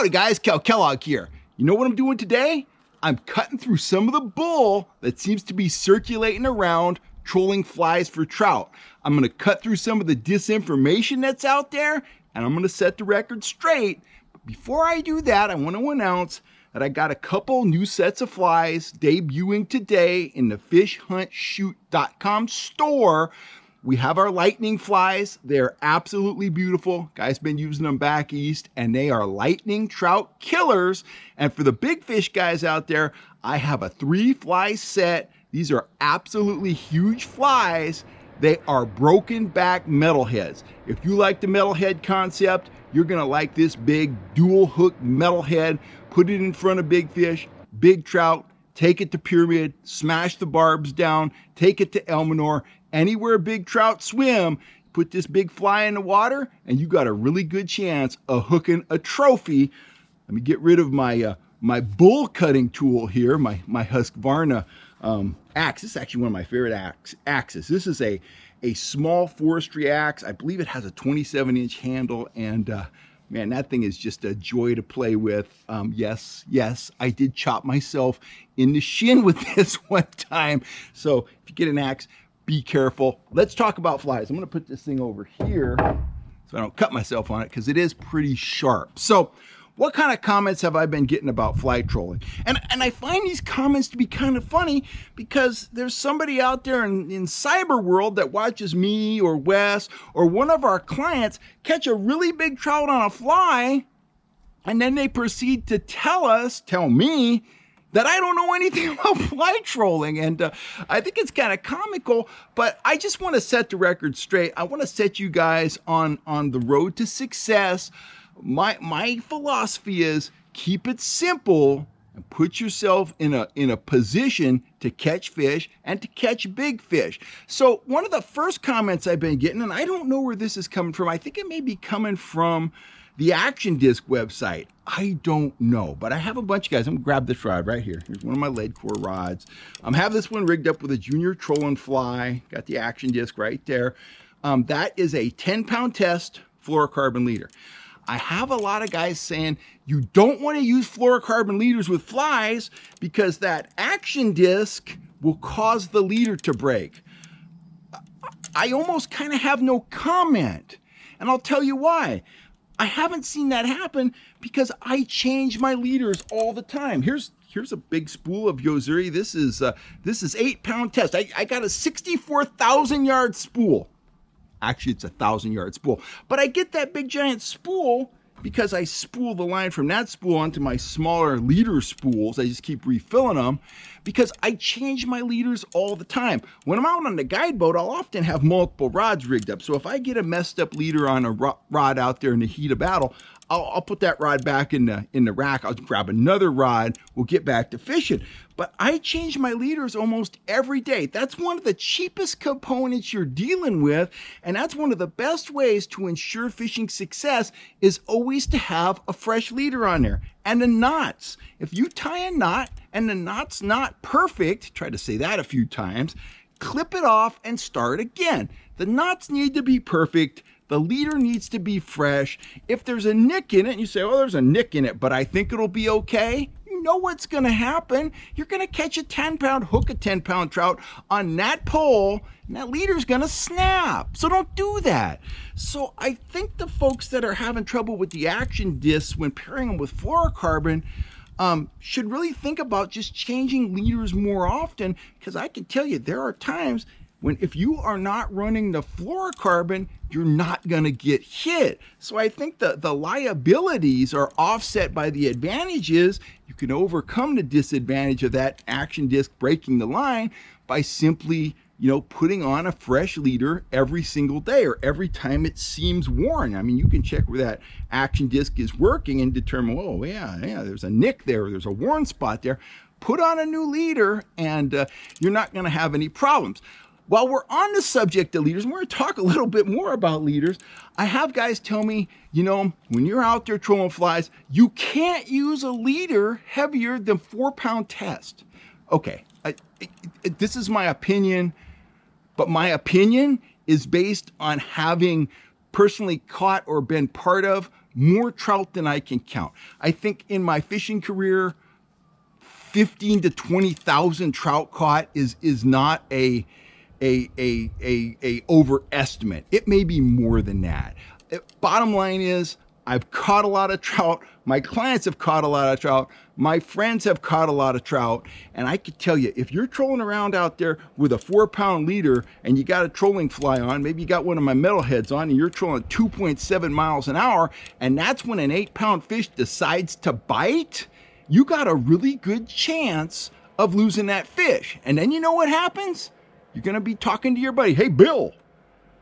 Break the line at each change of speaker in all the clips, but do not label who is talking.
Howdy guys, Cal Kellogg here. You know what I'm doing today? I'm cutting through some of the bull that seems to be circulating around trolling flies for trout. I'm gonna cut through some of the disinformation that's out there, and I'm gonna set the record straight. But before I do that, I want to announce that I got a couple new sets of flies debuting today in the fishhuntshoot.com store. We have our lightning flies. They're absolutely beautiful. Guys been using them back east, and they are lightning trout killers. And for the big fish guys out there, I have a 3-fly set. These are absolutely huge flies. They are broken back metalheads. If you like the metalhead concept, you're gonna like this big dual hook metalhead. Put it in front of big fish, big trout, take it to Pyramid, smash the barbs down, take it to Elminor. Anywhere big trout swim, put this big fly in the water, and you got a really good chance of hooking a trophy. Let me get rid of my my bull cutting tool here, my Husqvarna axe. This is actually one of my favorite axes. This is a small forestry axe. I believe it has a 27-inch handle, and man, that thing is just a joy to play with. Yes, I did chop myself in the shin with this one time. So if you get an axe, be careful. Let's talk about flies. I'm gonna put this thing over here so I don't cut myself on it because it is pretty sharp. So what kind of comments have I been getting about fly trolling? And I find these comments to be kind of funny because there's somebody out there in cyber world that watches me or Wes or one of our clients catch a really big trout on a fly, and then they proceed to tell me that I don't know anything about fly trolling. And I think it's kind of comical, but I just want to set the record straight. I want to set you guys on the road to success. My philosophy is keep it simple and put yourself in a position to catch fish and to catch big fish. So one of the first comments I've been getting, and I don't know where this is coming from, I think it may be coming from the Action Disc website. I don't know, but I have a bunch of guys. I'm gonna grab this rod right here. Here's one of my lead core rods. Have this one rigged up with a junior trolling fly. Got the Action Disc right there. That is a 10-pound test fluorocarbon leader. I have a lot of guys saying you don't want to use fluorocarbon leaders with flies because that Action Disc will cause the leader to break. I almost kind of have no comment, and I'll tell you why. I haven't seen that happen because I change my leaders all the time. Here's a big spool of Yozuri. This is 8-pound test. I got a 64,000 yard spool. Actually, it's a 1,000-yard spool. But I get that big giant spool because I spool the line from that spool onto my smaller leader spools. I just keep refilling them because I change my leaders all the time. When I'm out on the guide boat, I'll often have multiple rods rigged up. So if I get a messed up leader on a rod out there in the heat of battle, I'll put that rod back in the rack. I'll grab another rod. We'll get back to fishing. But I change my leaders almost every day. That's one of the cheapest components you're dealing with, and that's one of the best ways to ensure fishing success is always to have a fresh leader on there. And the knots. If you tie a knot and the knot's not perfect, try to say that a few times, clip it off and start again. The knots need to be perfect. The leader needs to be fresh. If there's a nick in it, and you say, oh, there's a nick in it, but I think it'll be okay, you know what's going to happen. You're going to catch a 10-pound, hook a 10-pound trout on that pole, and that leader's going to snap. So don't do that. So I think the folks that are having trouble with the Action Discs when pairing them with fluorocarbon should really think about just changing leaders more often, because I can tell you there are times when if you are not running the fluorocarbon, you're not going to get hit. So I think the liabilities are offset by the advantages. You can overcome the disadvantage of that Action Disc breaking the line by simply, putting on a fresh leader every single day or every time it seems worn. I mean, you can check where that Action Disc is working and determine, oh yeah, there's a nick there, there's a worn spot there. Put on a new leader and you're not going to have any problems. While we're on the subject of leaders, we're going to talk a little bit more about leaders. I have guys tell me, when you're out there trolling flies, you can't use a leader heavier than 4-pound test. Okay, this is my opinion, but my opinion is based on having personally caught or been part of more trout than I can count. I think in my fishing career, 15 to 20,000 trout caught is not a overestimate. It may be more than that. Bottom line is, I've caught a lot of trout. My clients have caught a lot of trout. My friends have caught a lot of trout. And I can tell you, if you're trolling around out there with a 4-pound leader and you got a trolling fly on, maybe you got one of my metalheads on and you're trolling 2.7 miles an hour, and that's when an 8-pound fish decides to bite, you got a really good chance of losing that fish. And then you know what happens? You're going to be talking to your buddy. Hey, Bill,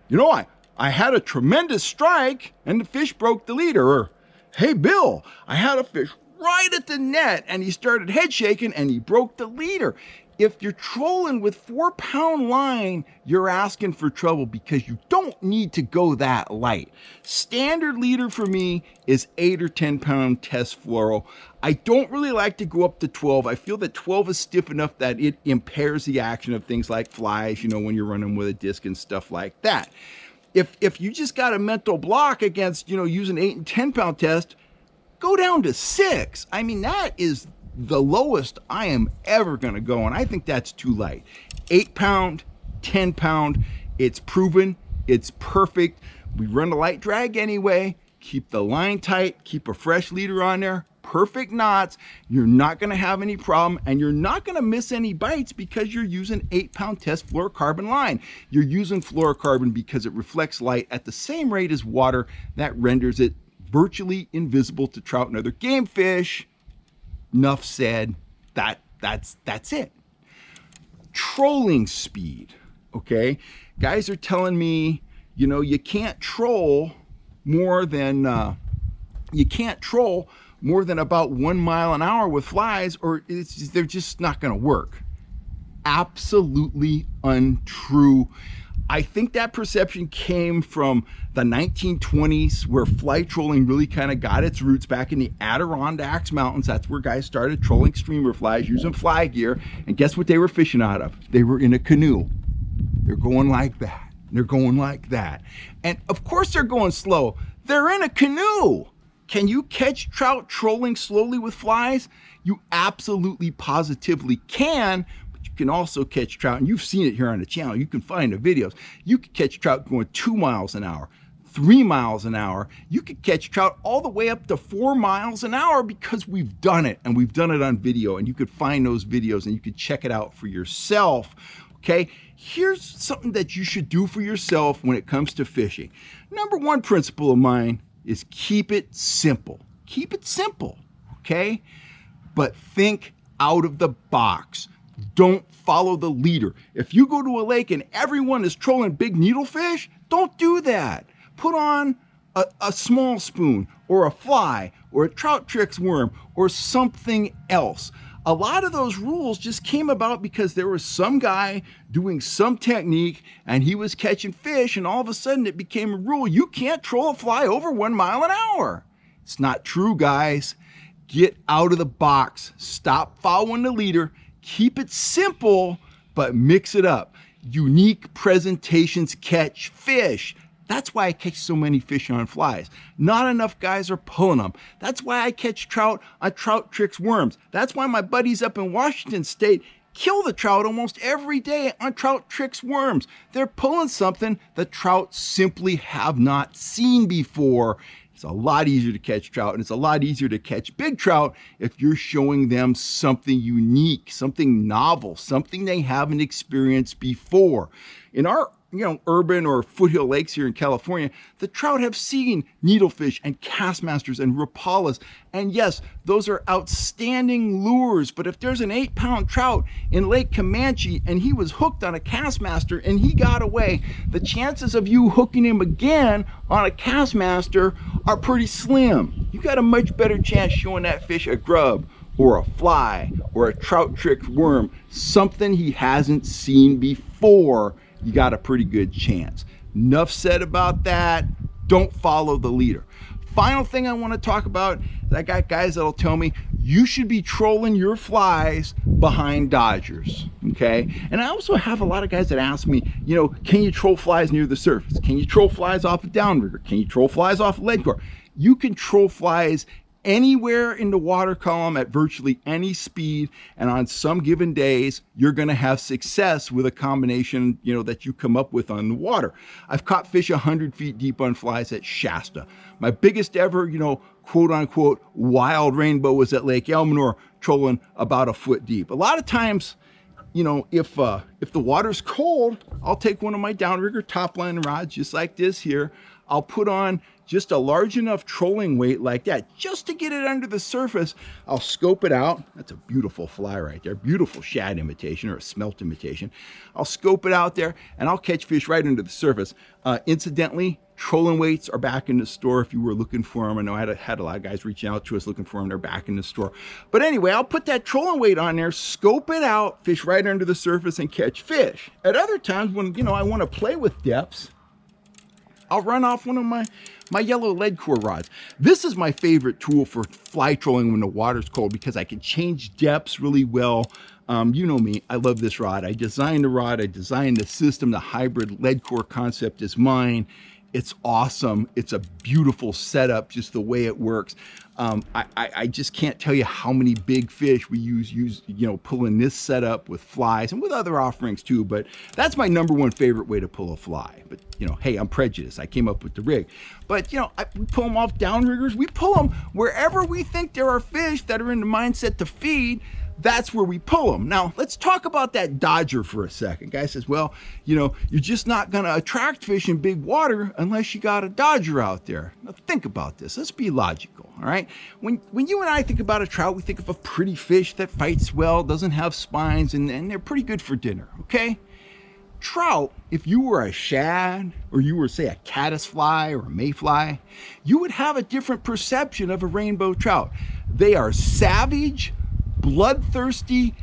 you know, I had a tremendous strike and the fish broke the leader. Or, hey, Bill, I had a fish right at the net and he started head shaking and he broke the leader. If you're trolling with 4-pound line, you're asking for trouble because you don't need to go that light. Standard leader for me is 8 or 10-pound test fluoro. I don't really like to go up to 12. I feel that 12 is stiff enough that it impairs the action of things like flies, you know, when you're running with a disc and stuff like that. If you just got a mental block against, you know, using 8 and 10-pound test, go down to 6. I mean, that is the lowest I am ever going to go, and I think that's too light. 8-pound, 10-pound, it's proven, it's perfect. We run a light drag anyway. Keep the line tight, keep a fresh leader on there, perfect knots. You're not going to have any problem, and you're not going to miss any bites because you're using 8-pound test fluorocarbon line. You're using fluorocarbon because it reflects light at the same rate as water. That renders it virtually invisible to trout and other game fish. Enough said. That's it. Trolling speed. Okay, guys are telling me, you know, you can't troll more than about 1 mile an hour with flies, or they're just not going to work. Absolutely untrue. I think that perception came from the 1920s, where fly trolling really kind of got its roots back in the Adirondacks Mountains. That's where guys started trolling streamer flies using fly gear. And guess what they were fishing out of? They were in a canoe. They're going like that. They're going like that. And of course they're going slow. They're in a canoe. Can you catch trout trolling slowly with flies? You absolutely positively can. You can also catch trout, and you've seen it here on the channel. You can find the videos. You can catch trout going 2 miles an hour, 3 miles an hour. You can catch trout all the way up to 4 miles an hour because we've done it, and we've done it on video, and you could find those videos and you could check it out for yourself. Okay, here's something that you should do for yourself when it comes to fishing. Number one principle of mine is keep it simple. Keep it simple, okay? But think out of the box. Don't follow the leader. If you go to a lake and everyone is trolling big needlefish, don't do that. Put on a small spoon or a fly or a trout Trix worm or something else. A lot of those rules just came about because there was some guy doing some technique and he was catching fish, and all of a sudden it became a rule. You can't troll a fly over 1 mile an hour. It's not true, guys. Get out of the box. Stop following the leader. Keep it simple, but mix it up. Unique presentations catch fish. That's why I catch so many fish on flies. Not enough guys are pulling them. That's why I catch trout on trout Trix worms. That's why my buddies up in Washington State kill the trout almost every day on trout Trix worms. They're pulling something the trout simply have not seen before. It's a lot easier to catch trout, and it's a lot easier to catch big trout if you're showing them something unique, something novel, something they haven't experienced before. In our urban or foothill lakes here in California, the trout have seen needlefish and castmasters and rapalas. And yes, those are outstanding lures. But if there's an 8-pound trout in Lake Comanche and he was hooked on a castmaster and he got away, the chances of you hooking him again on a castmaster are pretty slim. You got a much better chance showing that fish a grub or a fly or a trout Trix worm, something he hasn't seen before. You got a pretty good chance. Enough said about that. Don't follow the leader. Final thing I want to talk about, I got guys that'll tell me you should be trolling your flies behind dodgers, okay? And I also have a lot of guys that ask me, can you troll flies near the surface? Can you troll flies off a downrigger? Can you troll flies off a lead core? You can troll flies anywhere in the water column at virtually any speed, and on some given days you're going to have success with a combination that you come up with on the water. I've caught fish 100 feet deep on flies at Shasta. My biggest ever quote unquote wild rainbow was at Lake Elsinore, trolling about a foot deep. A lot of times, if the water's cold, I'll take one of my downrigger topline rods just like this here. I'll put on just a large enough trolling weight like that just to get it under the surface. I'll scope it out. That's a beautiful fly right there. Beautiful shad imitation or a smelt imitation. I'll scope it out there and I'll catch fish right under the surface. Incidentally, trolling weights are back in the store if you were looking for them. I know I had a lot of guys reaching out to us looking for them. They're back in the store. But anyway, I'll put that trolling weight on there, scope it out, fish right under the surface and catch fish. At other times when, I want to play with depths, I'll run off one of my yellow lead core rods. This is my favorite tool for fly trolling when the water's cold because I can change depths really well. You know me, I love this rod. I designed the rod, I designed the system, the hybrid lead core concept is mine. It's awesome. It's a beautiful setup, just the way it works. I just can't tell you how many big fish we use pulling this setup with flies and with other offerings too, but that's my #1 favorite way to pull a fly. But hey, I'm prejudiced. I came up with the rig. But we pull them off downriggers. We pull them wherever we think there are fish that are in the mindset to feed. That's where we pull them. Now, let's talk about that dodger for a second. Guy says, well, you're just not going to attract fish in big water unless you got a dodger out there. Now, think about this. Let's be logical, all right? When you and I think about a trout, we think of a pretty fish that fights well, doesn't have spines, and they're pretty good for dinner, okay? Trout, if you were a shad, or you were, say, a caddisfly or a mayfly, you would have a different perception of a rainbow trout. They are savage, bloodthirsty,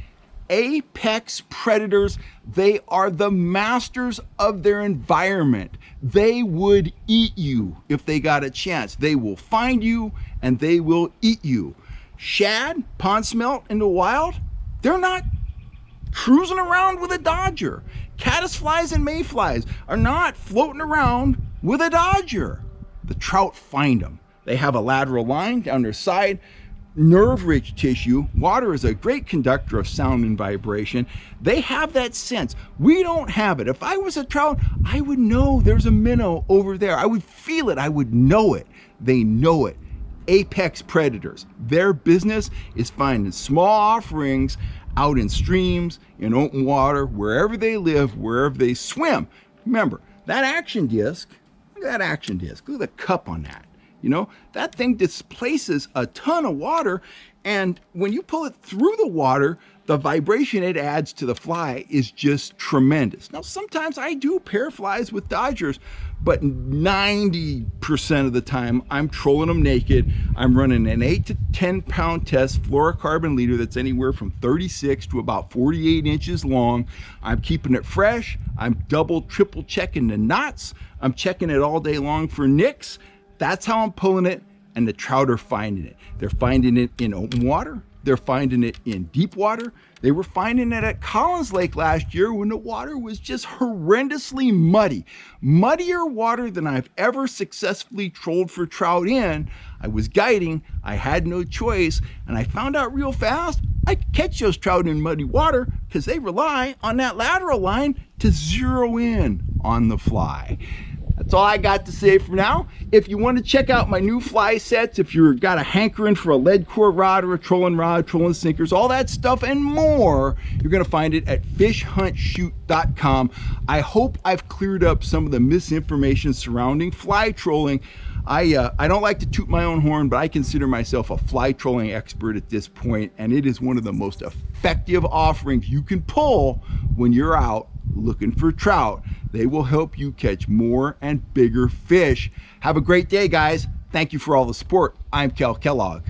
apex predators. They are the masters of their environment. They would eat you if they got a chance. They will find you and they will eat you. Shad, pond smelt in the wild, they're not cruising around with a dodger. Caddisflies and mayflies are not floating around with a dodger. The trout find them. They have a lateral line down their side, nerve-rich tissue. Water is a great conductor of sound and vibration. They have that sense. We don't have it. If I was a trout, I would know there's a minnow over there. I would feel it. I would know it. They know it. Apex predators. Their business is finding small offerings out in streams, in open water, wherever they live, wherever they swim. Remember, that action disc, look at that action disc. Look at the cup on that. That thing displaces a ton of water, and when you pull it through the water, the vibration it adds to the fly is just tremendous. Now, sometimes I do pair flies with dodgers, but 90% of the time I'm trolling them naked. I'm running an 8 to 10 pound test fluorocarbon leader that's anywhere from 36 to about 48 inches long. I'm keeping it fresh. I'm double, triple checking the knots. I'm checking it all day long for nicks. That's how I'm pulling it, and the trout are finding it. They're finding it in open water. They're finding it in deep water. They were finding it at Collins Lake last year when the water was just horrendously muddy. Muddier water than I've ever successfully trolled for trout in. I was guiding, I had no choice, and I found out real fast I could catch those trout in muddy water because they rely on that lateral line to zero in on the fly. That's all I got to say for now. If you want to check out my new fly sets, if you've got a hankering for a lead core rod or a trolling rod, trolling sinkers, all that stuff and more, you're going to find it at fishhuntshoot.com. I hope I've cleared up some of the misinformation surrounding fly trolling. I don't like to toot my own horn, but I consider myself a fly trolling expert at this point, and it is one of the most effective offerings you can pull when you're out looking for trout. They will help you catch more and bigger fish. Have a great day, guys. Thank you for all the support. I'm Cal Kellogg.